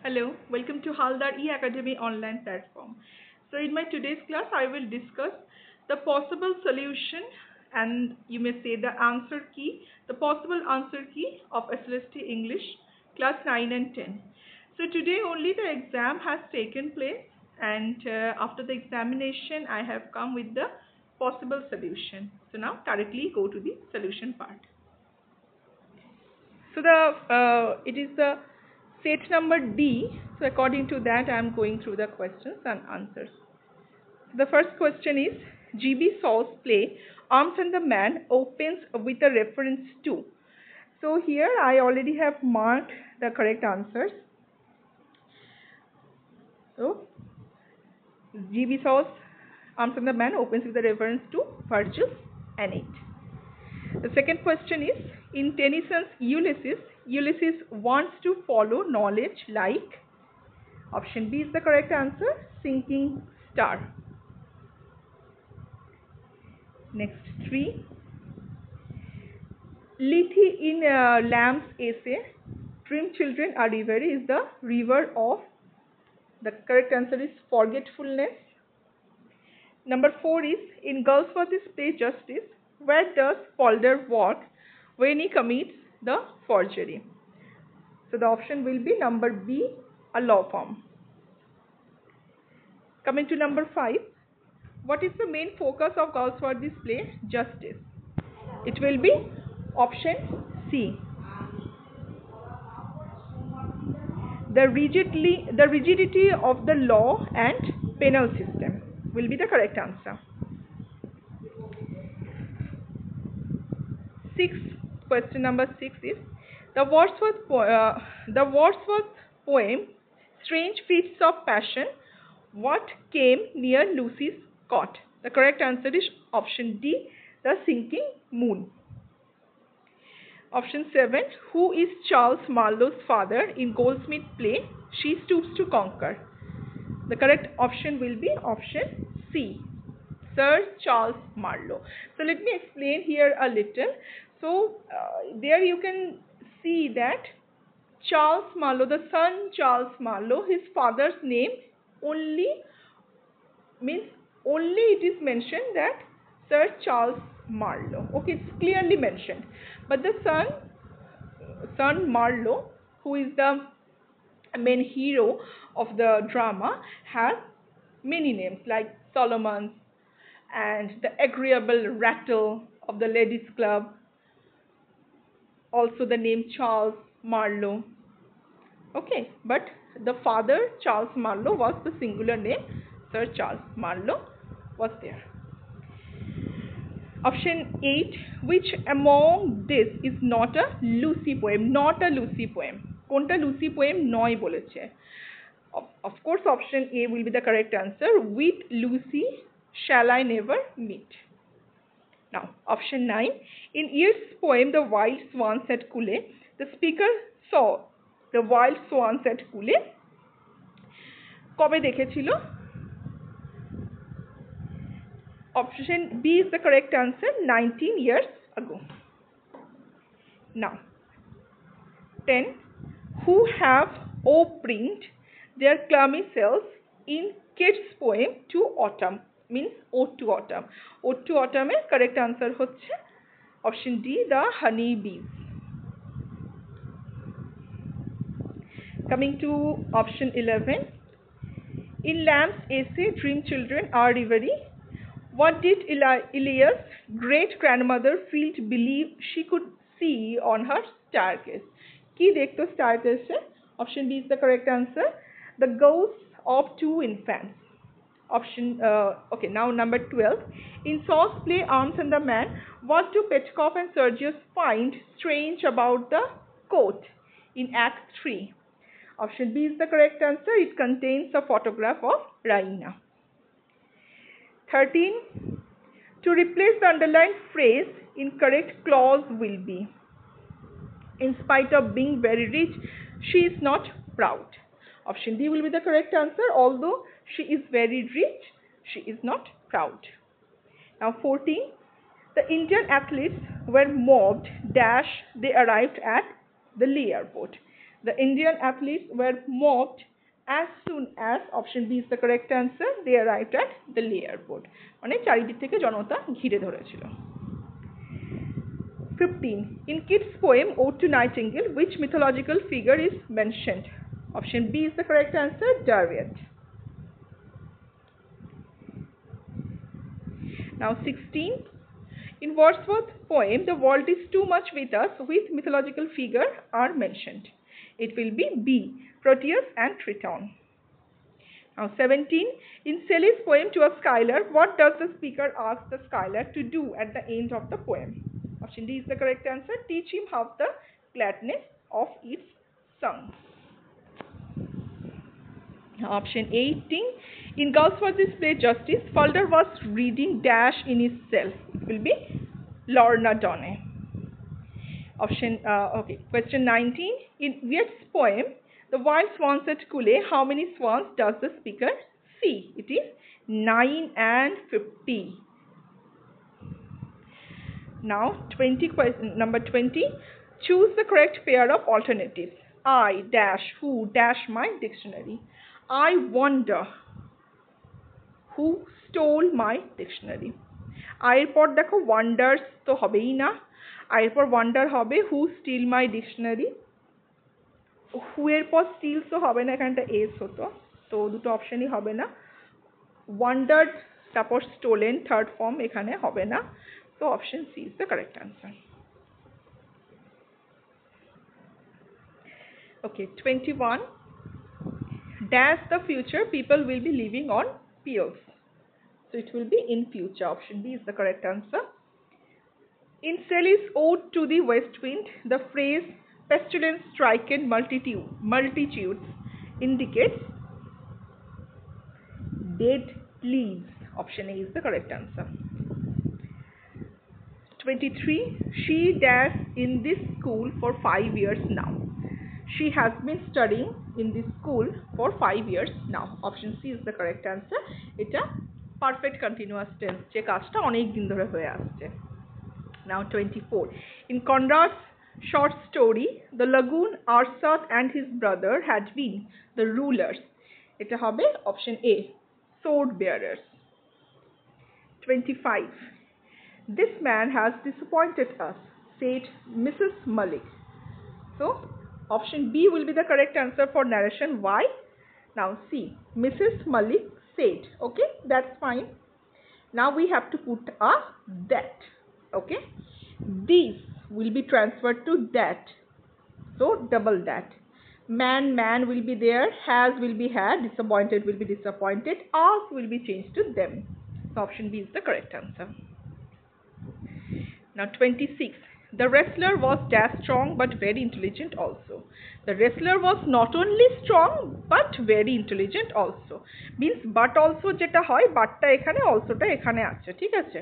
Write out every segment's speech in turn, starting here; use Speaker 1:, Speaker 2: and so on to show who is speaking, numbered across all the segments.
Speaker 1: Hello, welcome to Haldar E-Academy online platform. So in my today's class, I will discuss the possible solution and you may say the answer key, the possible answer key of SLST English class 9 and 10. So today only the exam has taken place and after the examination, I have come with the possible solution. So now directly go to the solution part. So it is the set number D. So according to that, I am going through the questions and answers. The first question is GB Shaw's play Arms and the Man opens with a reference to. So here I already have marked the correct answers. So GB Shaw's Arms and the Man opens with a reference to Virgil's Aeneid. The second question is, in Tennyson's Ulysses, Ulysses wants to follow knowledge like, option B is the correct answer, sinking star. Next 3. Lethe in Lamb's essay, Dream Children Are River is the river of, the correct answer is forgetfulness. Number 4 is, in Galsworthy's play Justice, where does Calder walk when he commits the forgery? So the option will be number B, a law firm. Coming to number 5, what is the main focus of Galsworthy's play Justice? It will be option C. The rigidity of the law and penal system will be the correct answer. 6. Question number 6 is, the Wordsworth poem Strange Feats of Passion, what came near Lucy's cot? The correct answer is option D, the sinking moon. Option 7, who is Charles Marlowe's father in Goldsmith's play She Stoops to Conquer? The correct option will be option C, Sir Charles Marlowe. So let me explain here a little. So there you can see that Charles Marlowe, the son Charles Marlowe, his father's name only it is mentioned that Sir Charles Marlowe. Okay, it's clearly mentioned. But the son Marlowe, who is the main hero of the drama, has many names like Solomon's and the agreeable rattle of the ladies' club. Also the name Charles Marlowe. Okay, but the father Charles Marlowe was the singular name. Sir Charles Marlowe was there. Option 8, which among this is not a Lucy poem? Not a Lucy poem. কোনটা Lucy poem নয় বলেছে? Of course, option A will be the correct answer. With Lucy shall I never meet. Now, option 9. In Yeats's poem The Wild Swans at Cooley, the speaker saw the wild swans at Cooley. কবে দেখেছিল? Option B is the correct answer, 19 years ago. Now, 10. Who have O-print their clammy cells in Keats' poem To Autumn? Means Ode to Autumn. Ode to Autumn এর correct answer হচ্ছে option D, the honey bees. Coming to option 11. In Lamb's essay Dream Children Are Reverie, what did Elias' great-grandmother feel to believe she could see on her staircase? Ki dekhto staircase? Option B is the correct answer. The ghosts of two infants. Okay, now number 12. In Shaw's play Arms and the Man, what do Petkoff and Sergius find strange about the coat in Act 3? Option B is the correct answer. It contains a photograph of Raina. 13. To replace the underlined phrase, incorrect clause will be, in spite of being very rich, she is not proud. Option D will be the correct answer. Although she is very rich, she is not proud. Now 14. The Indian athletes were mobbed dash they arrived at the Lee airport. The Indian athletes were mobbed as soon as, option B is the correct answer, they arrived at the Leh airport. মানে চারিদিক থেকে জনতা ঘিরে ধরেছিল। 15. In Keats' poem Ode to Nightingale, which mythological figure is mentioned? Option B is the correct answer, Dariet. Now 16. In Wordsworth's poem The World is Too Much With Us, which mythological figure are mentioned? It will be B, Proteus and Triton. Now 17. In Shelley's poem To a Skylark, what does the speaker ask the skylark to do at the end of the poem? Option D is the correct answer, teach him how the gladness of its song. Option 18. In Galsworthy's play Justice, Falder was reading dash in his cell. It will be Lorna Doone. Question 19. In Yeats's poem The Wild Swans at Cooley, how many swans does the speaker see? It is 9 and 50. Now number 20. Choose the correct pair of alternatives. I dash who dash my dictionary. I wonder who stole my dictionary. আয়ের পর দেখো wonders তো হবেই না, আয়ের পর wonder হবে হু still my dictionary, হু এর পর স্টিলস তো হবে না, এখানটা এস হতো, তো দুটো অপশনই হবে না। ওয়ান্ডার্ড তারপর স্টোলেন থার্ড ফর্ম এখানে হবে না, তো option C is the correct answer. Okay 21. Dash the future people will be living on pills. So it will be in future. Option B is the correct answer. In Shelley's Ode to the West Wind, the phrase pestilence stricken multitudes indicates dead leaves. Option A is the correct answer. 23. She dash in this school for 5 years now. She has been studying in this school for 5 years now. Option C is the correct answer. এটা perfect continuous tense, যে কাজটা অনেক দিন ধরে হয়ে আসছে। Now 24. In Conrad's short story The Lagoon, Arsat and his brother had been the rulers. এটা হবে option A, sword bearers. 25. This man has disappointed us, said Mrs. Malik. So option B will be the correct answer for narration. Why? Now see, Mrs. Malik said. Okay, that's fine. Now we have to put a that. Okay, this will be transferred to that, so double that. Man will be there, has will be had, disappointed will be disappointed, us will be changed to them. So option B is the correct answer. Now 26. The wrestler was dash strong but very intelligent also. The wrestler was not only strong but very intelligent also. Means but also যেটা হয় বাটটা এখানে অলসোটা এখানে আছে, ঠিক আছে?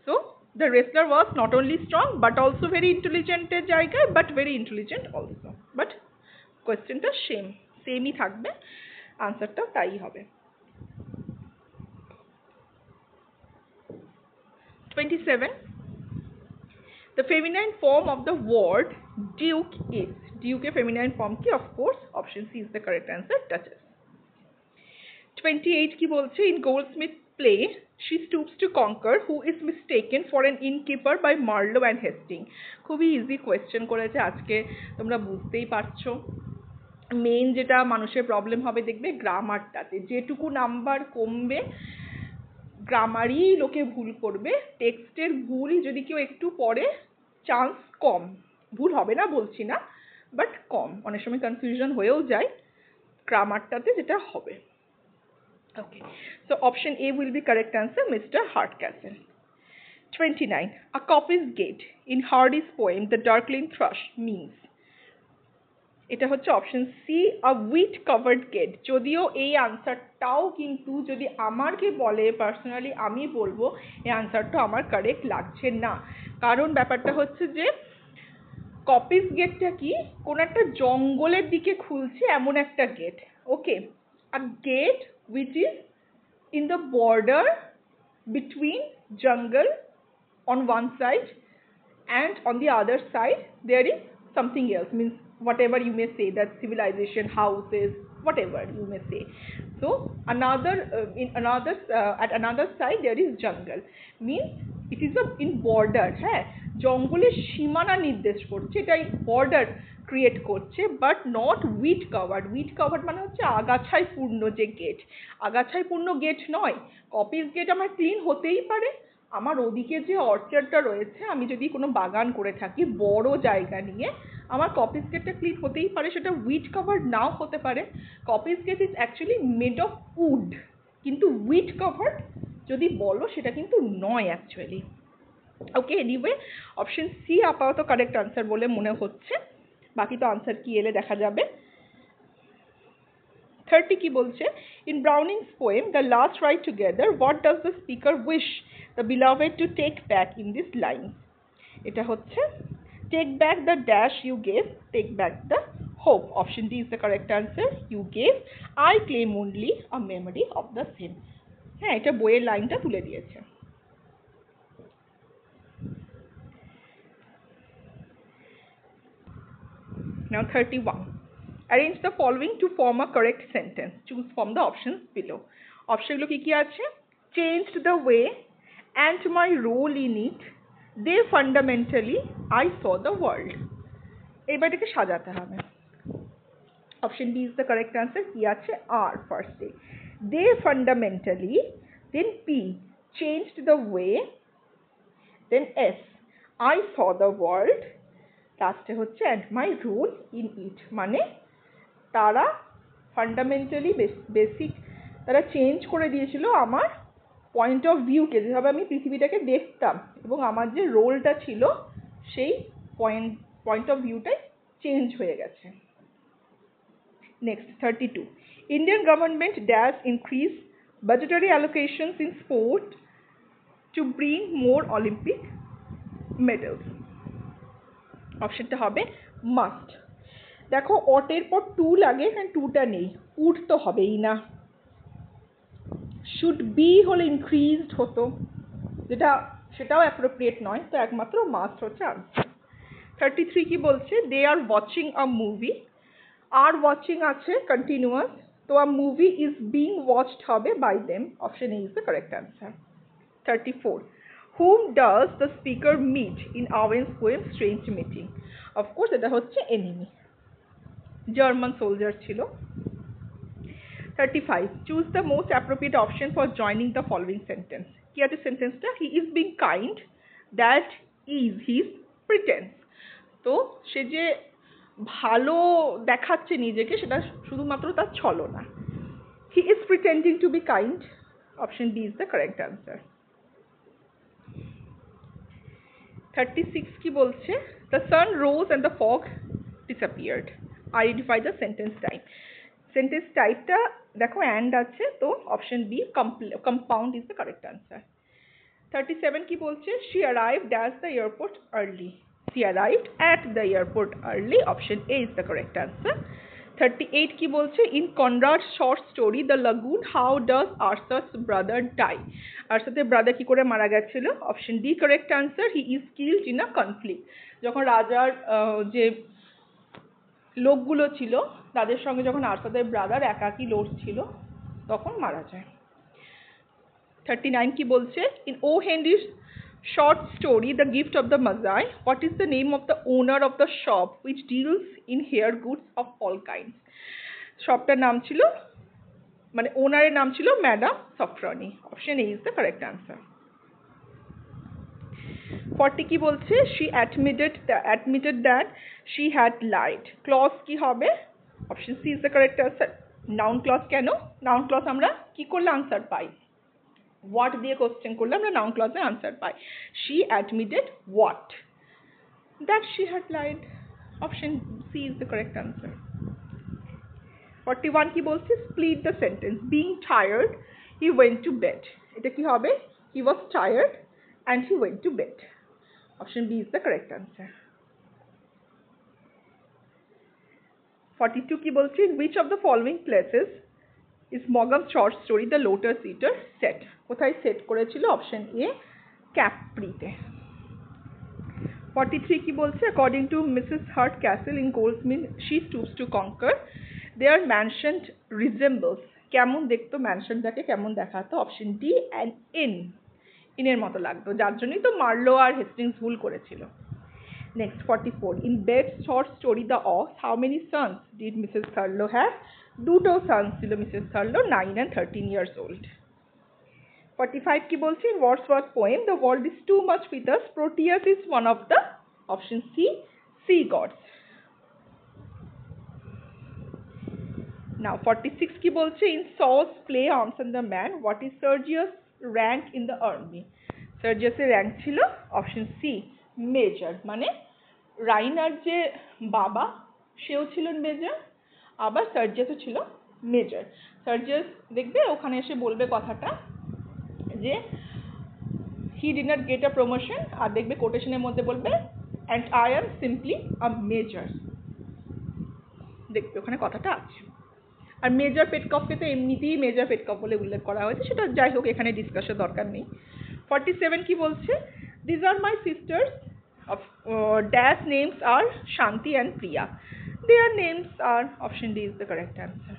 Speaker 1: So the wrestler was not only strong but also very intelligent এর জায়গায় but very intelligent also. But কোয়েশ্চেনটা সেমই থাকবে, আনসারটা তাই হবে। 27. The feminine form of the word duke is. Duke এর feminine form কি? Of course, option C is the correct answer, duchess. 28 কি বলছে? In Goldsmith's play, she stoops to conquer, who is mistaken for an innkeeper by Marlowe and Hastings. খুবই easy question করেছে আজকে, তোমরা বুঝতেই পারছো। মেইন যেটা মানুষের প্রবলেম হবে দেখবে গ্রামারটাতে, যেটুকু নাম্বার কমবে গ্রামারই লোকে ভুল করবে, টেক্সটের ভুল যদি কেউ একটু পড়ে চান্স কম, ভুল হবে না বলছি না, বাট কম, অনেক সময় কনফিউশন হয়েও যায় গ্রামারটাতে যেটা হবে। Okay, so option A will be correct answer, mister Hartcastle. 29. A coppice gate in Hardy's poem The Darkling Thrush means. এটা হচ্ছে অপশন সি, আ উইট কাভার্ড গেট। যদিও এই আনসারটাও কিন্তু যদি আমাকে বলে পার্সোনালি আমি বলবো এই আনসারটা আমার কারেক্ট লাগছে না, কারণ ব্যাপারটা হচ্ছে যে কপিস গেটটা কি কোন একটা জঙ্গলের দিকে খুলছে এমন একটা gate. Okay, a gate which is in the border between jungle on one side and on the other side there is something else, means whatever you may say, that civilization, houses, whatever you may say. So at another side there is jungle, means it is in border, হ্যাঁ, জঙ্গলের সীমানা নির্দেশ করছে, এটাই border create করছে, but not weed covered. weed covered মানে হচ্ছে আগাছায় পূর্ণ যে গেট, আগাছায় পূর্ণ গেট নয়। কপিস গেট আমার ক্লিন হতেই পারে, আমার ওদিকে যে অর্চার্ডটা রয়েছে, আমি যদি কোনো বাগান করে থাকি বড় জায়গা নিয়ে, আমার কপিস গেটটা ক্লিন হতেই পারে, সেটা উইড কাভার্ড নাও হতে পারে। Coppice gate is actually made of wood, কিন্তু উইড কাভার্ড যদি বলো সেটা কিন্তু নয় actually. Okay, anyway option C আপাতত কারেক্ট আনসার বলে মনে হচ্ছে, বাকি তো আনসার কি এলে দেখা যাবে। 30 কি বলছে, in Browning's poem the last ride together what does the speaker wish the beloved to take back in this line? এটা হচ্ছে take back the dash you gave, take back the hope. Option D is the correct answer. You gave, I claim only a memory of the same. হ্যাঁ, এটা বইয়ের লাইনটা তুলে দিয়েছে। Now 31. Arrange the following to form a correct sentence. Choose from the options below. অপশনগুলো কি কি আছে? Changed the way and my role in it, they fundamentally I saw the world. এবার এটাকে সাজাতে হবে। Option B is the correct answer. কি আছে? আর ফার্স্টে, they fundamentally, then P changed the way, then S I saw the world, লাস্টে হচ্ছে and my role in it, মানে তারা ফান্ডামেন্টালি বেসিক তারা চেঞ্জ করে দিয়েছিল আমার পয়েন্ট অফ ভিউকে, যেভাবে আমি পৃথিবীটাকে দেখতাম এবং আমার যে রোলটা ছিল সেই পয়েন্ট অফ ভিউটাই চেঞ্জ হয়ে গেছে। Next 32. Indian government does increase budgetary allocations in sport to bring more Olympic medals. অপশনটা হবে মাস্ট। দেখো অটের পর টু লাগে, এখানে টুটা নেই, উড তো হবেই না। শুড বি হলে ইনক্রিজড হতো, যেটা সেটাও অ্যাপ্রোপ্রিয়েট নয়, তো একমাত্র মাস্ট হচ্ছে আনসার। 33 কি বলছে, they are watching a movie, are watching আছে কন্টিনিউয়াস, তো a movie is being watched হবে by them, option A is the correct answer. 34. Whom does the speaker meet in Owen's poem Strange Meeting? Of course এটা হচ্ছে enemy, German soldier ছিল। 35. Choose the most appropriate option for joining the following sentence. কি আছে সেন্টেন্সটা? He is being kind, that is his pretense. তো সে যে ভালো দেখাচ্ছে নিজেকে, সেটা শুধুমাত্র তার ছলনা। He is pretending to be kind. Option B is the correct answer. 36 কি বলছে, the sun rose and the fog disappeared. Identify the sentence type. Sentence টাইপটা দেখো অ্যান্ড আছে, তো option B compound is the correct answer. 37 কি বলছে, she arrived at the airport early. She arrived at the airport early. Option A is the correct answer. 38 কি বলছে, in Conrad's short story The Lagoon, how does Arthur's brother die? আর্থারের brother কি করে মারা গেছিল? Option D correct answer, he is killed in a conflict. যখন রাজার যে লোকগুলো ছিল তাদের সঙ্গে যখন আর্থারের ব্রাদার একাকী লড়ছিল তখন মারা যায়। 39 কি বলছে, in O. Henry's short story The Gift of the Magi, what is the name of the owner of the shop which deals in hair goods of all kinds? শপটার নাম ছিল, মানে ওনারের নাম ছিল madam Safroni. Option A is the correct answer. 40 কি বলছে, she admitted that she had lied. Clause কি হবে? Option C is the correct answer. Noun clause কেন? নাউন ক্লজ আমরা কি করলে আনসার পাই? হোয়াট দিয়ে কোশ্চেন করলে আমরা নাউন ক্লজে আনসার পাই। she admitted what? that she had lied. Option C is the correct answer. 41 কি বলছে, split the sentence. being tired he went to bed. এটা কি হবে? he was tired and he went to bed. Option B is the correct answer. 42 কি বলছে, in which of the following places is Maugham's short story The Lotus Eater set? কোথায় set করেছিল? Option A ক্যাপ্রিতে। 43 কি বলছে, according to Mrs. Hart Castle in Goldsmith she stoops to conquer, their mansion resembles, কেমন দেখতো ম্যানশনটাকে, কেমন দেখাতো, option D an ইনের মতো লাগতো, যার জন্যই তো মার্লো আর হেস্টিংস ভুল করেছিল। Next 44, in Bed's short story The Ox, how many sons did Mrs. Thurlow have? দুটো sons ছিল মিসেস থার্লো, 9 and 13 years old। 45 কি বলছে, in Wordsworth's poem The world is too much with us, Proteus is one of the, option C, sea gods। Now 46 কি বলছে, in Saw's play Arms and the Man, what is Sergius' rank in the army? সার্জিয়াসের rank ছিল option C, major. মানে রাইনার যে বাবা সেও ছিল মেজর, আবার সার্জিয়াসও ছিল মেজর। সার্জিয়াস দেখবে ওখানে এসে বলবে কথাটা যে he did not get a promotion, আর দেখবে কোটেশনের মধ্যে বলবে and I am simply a major, দেখবে ওখানে কথাটা আছে। আর মেজর পেটকফকে তো এমনিতেই মেজর পেটকফ বলে উল্লেখ করা হয়েছে, সেটা যাই হোক এখানে ডিসকাসের দরকার নেই। 47 কি বলছে, these are my sisters of dash names are Shanti and Priya, their names are, option D is the correct answer।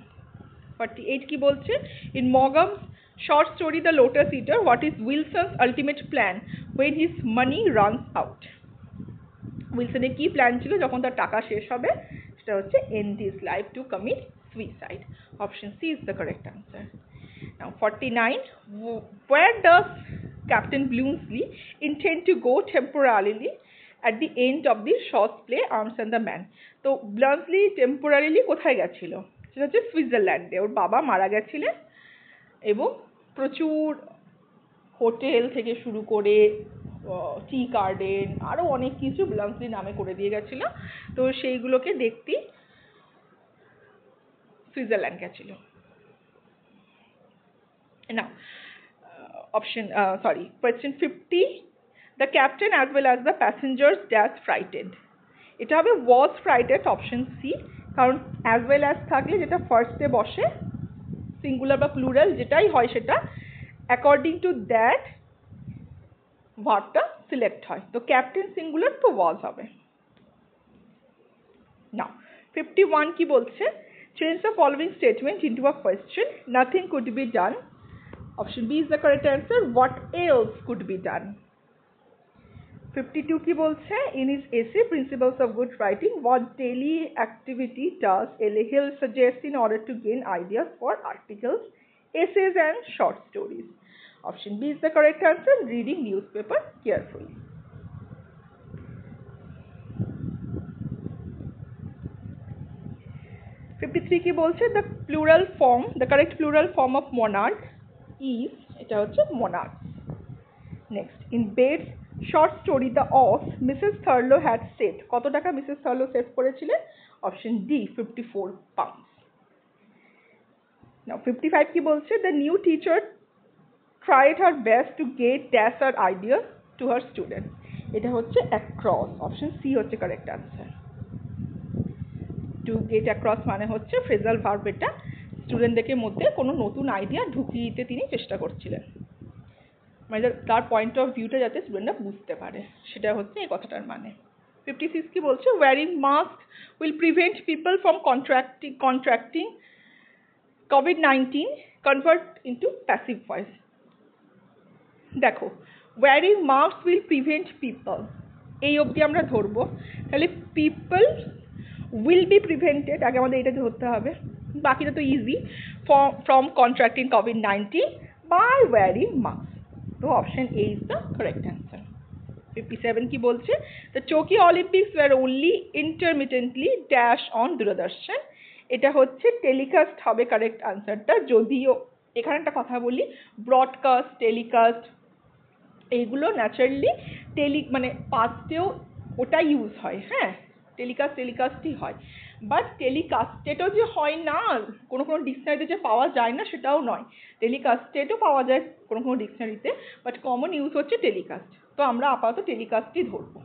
Speaker 1: 48 কি বলছে, in Maugham's short story The Lotus Eater, what is Wilson's ultimate plan when his money runs out? উইলসনের কি plan ছিল যখন তার টাকা শেষ হবে? সেটা হচ্ছে end his life to commit suicide, option C is the correct answer। Now 49, where does Captain Bloomsley intend to go temporarily at the end of the short play Arms and the Man? তো ব্লান্সলি temporarily কোথায় গেছিল? সেটা হচ্ছে সুইজারল্যান্ডে। ওর বাবা মারা গেছিলেন এবং প্রচুর হোটেল থেকে শুরু করে টি গার্ডেন আরও অনেক কিছু ব্লান্সলি নামে করে দিয়ে গেছিল, তো সেইগুলোকে দেখতেই সুইজারল্যান্ড গেছিল। Now question 50, the captain as well as the passengers dash frightened, এটা হবে was frightened, option C, কারণ as well as থাকলে যেটা ফার্স্টে বসে সিঙ্গুলার বা প্লুরাল যেটাই হয় সেটা অ্যাকর্ডিং টু দ্যাট ভার্বটা সিলেক্ট হয়, তো ক্যাপ্টেন সিঙ্গুলার তো was হবে। Now 51 কি বলছে, change the following statement into a question, nothing could be done, option B is the correct answer, what else could be done। 52 কি বলছে, in his essay Principles of Good Writing, what daily activity does Hill suggest in order to gain ideas for articles, essays and short stories? Option B is the correct answer, reading newspaper carefully। 53 কি বলছে, the correct plural form of monarch is, এটা হচ্ছে monarchs। Next, in Bed's short story The Ox, Mrs. Thurlow had saved, কত টাকা Mrs থার্লো save করেছিলেন? Option D, 54 pounds। Now 55 কি বলছে, the new teacher tried her best to get dash her ideas to her students, এটা হচ্ছে across, option C হচ্ছে correct answer. to get across মানে হচ্ছে ফ্রেজাল ভার্ব, এটা স্টুডেন্টদের মধ্যে কোনো নতুন আইডিয়া ঢুকিয়ে দিতে তিনি চেষ্টা করছিলেন, মানে তার পয়েন্ট অফ ভিউটা যাতে স্টুডেন্টরা বুঝতে পারে, সেটা হচ্ছে এই কথাটার মানে। 56 কি বলছে, wearing mask will prevent people from contracting COVID-19, convert into passive voice। দেখো wearing mask will prevent people, এই অবধি আমরা ধরবো, তাহলে people will be prevented আগে আমাদের এটা ধরতে হবে, বাকিটা তো easy, from contracting COVID-19 by wearing mask, তো option A is the correct answer. 57 কি বলছে, the Tokyo Olympics were only intermittently dash on দূরদর্শন, এটা হচ্ছে টেলিকাস্ট হবে কারেক্ট আনসারটা, যদিও এখানে একটা কথা বলি, ব্রডকাস্ট টেলিকাস্ট এইগুলো ন্যাচারালি মানে পাস্টেও ওটা ইউজ হয়, হ্যাঁ টেলিকাস্টই হয়, বাট টেলিকাস্টেডও যে হয় না, কোনো ডিকশনারিতে যে পাওয়া যায় না সেটাও নয়, টেলিকাস্টেডও পাওয়া যায় কোনো ডিকশনারিতে, বাট কমন ইউজ হচ্ছে টেলিকাস্ট, তো আমরা আপাতত টেলিকাস্টই ধরবো।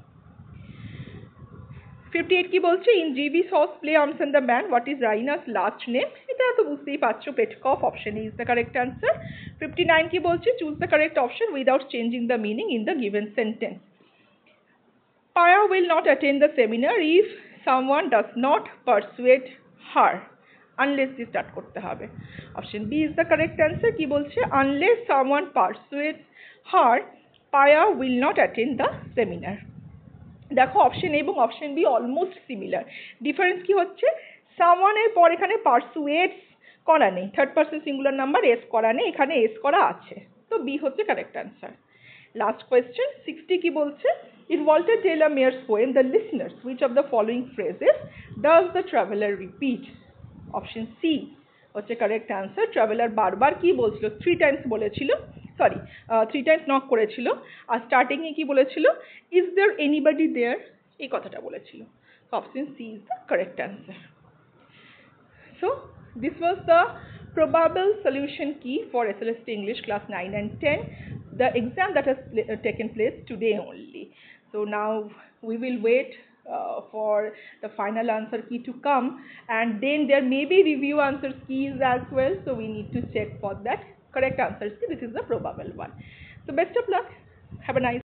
Speaker 1: 58 কি বলছে, in GB Shaw's play Arms and the Man, what is Raina's last name, এটা তো বুঝতেই পারছো Petkoff, option is the correct answer. 59 কি বলছে, choose the correct option without changing the meaning in the given sentence, Paya will not attend the seminar if someone does not persuade her. Unless দিয়ে start করতে হবে. Option B is the correct answer. কি বলছে? Unless someone persuades her, Paya will not attend the seminar. দেখো option A এবং option B almost similar. Difference কি হচ্ছে? Someone এর পর এখানে পারসুয়েটস করা নেই, third person singular number S করা নেই, এখানে এস করা আছে. তো বি হচ্ছে কারেক্ট অ্যান্সার. লাস্ট কোয়েশ্চেন 60 কি বলছে? In Walter Taylor Meyers poem the listeners which of the following phrases does the traveller repeat? Option C হচ্ছে কারেক্ট অ্যান্সার. ট্রাভেলার বারবার কি বলছিল? 3 টাইমস বলেছিল, সরি 3 টাইমস নক করেছিল, আর স্টার্টিংয়ে কি বলেছিল? ইজ দেয়ার এনিবডি দেয়ার, এই কথাটা বলেছিল. Option C is the correct answer. So this was the probable solution key for SLST English class 9 and 10, the exam that has taken place today only. So now we will wait for the final answer key to come, and then there may be review answers keys as well, so we need to check for that correct answers key. This is the probable one. So best of luck, have a nice